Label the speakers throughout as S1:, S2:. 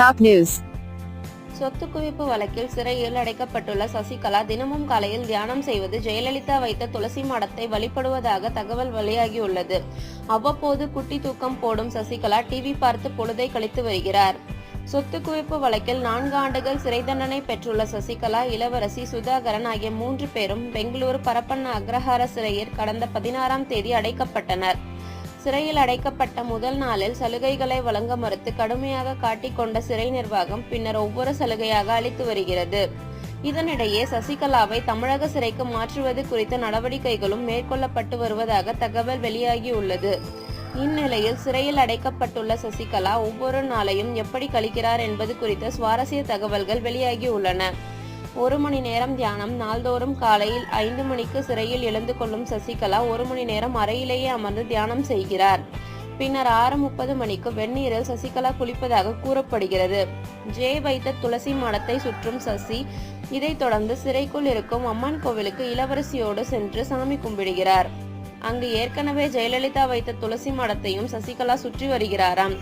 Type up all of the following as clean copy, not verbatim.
S1: Top news.
S2: சொத்து குவிப்பு வழக்கில் சிறையில் அடைக்கப்பட்டுள்ள சசிகலா தினமும் காலையில் தியானம் செய்வது ஜெயலலிதா வைத்த துளசி மாடத்தை வழிபடுவதாக தகவல் வெளியாகியுள்ளது. அவ்வப்போது குட்டி தூக்கம் போடும் சசிகலா டிவி பார்த்து பொழுதை கழித்து வருகிறார். சொத்து குவிப்பு வழக்கில் 4 ஆண்டுகள் சிறை தண்டனை பெற்றுள்ள சசிகலா, இளவரசி சுதாகரன் ஆகிய 3 பேரும் பெங்களூரு பரப்பன அக்ரஹார சிறையில் கடந்த 16ஆம் தேதி அடைக்கப்பட்டனர். சிறையில் அடைக்கப்பட்ட முதல் நாளில் சலுகைகளை வழங்க மறுத்து கடுமையாக காட்டிக்கொண்ட சிறை நிர்வாகம் பின்னர் ஒவ்வொரு சலுகையாக அளித்து வருகிறது. இதனிடையே சசிகலாவை தமிழக சிறைக்கு மாற்றுவது குறித்த நடவடிக்கைகளும் மேற்கொள்ளப்பட்டு வருவதாக தகவல் வெளியாகியுள்ளது. இந்நிலையில் சிறையில் அடைக்கப்பட்டுள்ள சசிகலா ஒவ்வொரு நாளையும் எப்படி கழிக்கிறார் என்பது குறித்த சுவாரஸ்ய தகவல்கள் வெளியாகியுள்ளன. 1 மணி நேரம் தியானம். நாள்தோறும் காலையில் 5 மணிக்கு சிறையில் எழுந்து கொள்ளும் சசிகலா 1 மணி நேரம் அறையிலேயே அமர்ந்து தியானம் செய்கிறார். பின்னர் 6:30 மணிக்கு வெந்நீரில் சசிகலா குளிப்பதாக கூறப்படுகிறது. ஜே வைத்த துளசி மாடத்தை சுற்றும் சசி இதைத் தொடர்ந்து சிறைக்குள் இருக்கும் அம்மன் கோவிலுக்கு இளவரசியோடு சென்று சாமி கும்பிடுகிறார். அங்கு ஏற்கனவே ஜெயலலிதா வைத்த துளசி மாடத்தையும் சசிகலா சுற்றி வருகிறாராம்.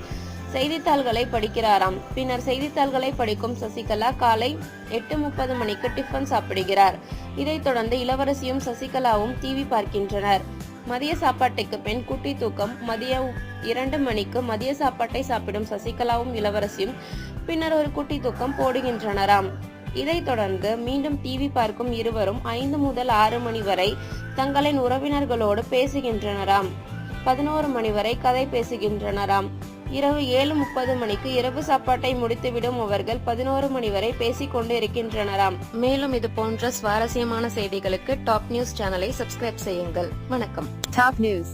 S2: செய்தித்தாள்களை படிக்கிறாராம். பின்னர் செய்தித்தாள்களை படிக்கும் சசிகலா காலை 8:30 மணிக்கு டிஃபன் சாப்பிடுகிறார். இதைத் தொடர்ந்து இளவரசியும் சசிகலாவும் டிவி பார்க்கின்றனர். மதிய சாப்பாட்டுக்கு பின் குட்டி தூக்கம். மதியம் 2 மணிக்கு மதிய சாப்பாட்டை சாப்பிடும் சசிகலாவும் இளவரசியும் பின்னர் ஒரு குட்டி தூக்கம் போடுகின்றனராம். இதைத் தொடர்ந்து மீண்டும் டிவி பார்க்கும் இருவரும் 5 முதல் 6 மணி வரை தங்களின் உறவினர்களோடு பேசுகின்றனராம். 11 மணி வரை கதை பேசுகின்றனராம். இரவு 7:30 மணிக்கு இரவு சாப்பாட்டை முடித்துவிடும் அவர்கள் 11 மணி வரை பேசிக் கொண்டு இருக்கின்றனராம். மேலும் இது போன்ற சுவாரஸ்யமான செய்திகளுக்கு டாப் நியூஸ் சேனலை சப்ஸ்கிரைப் செய்யுங்கள். வணக்கம்.
S1: Top news.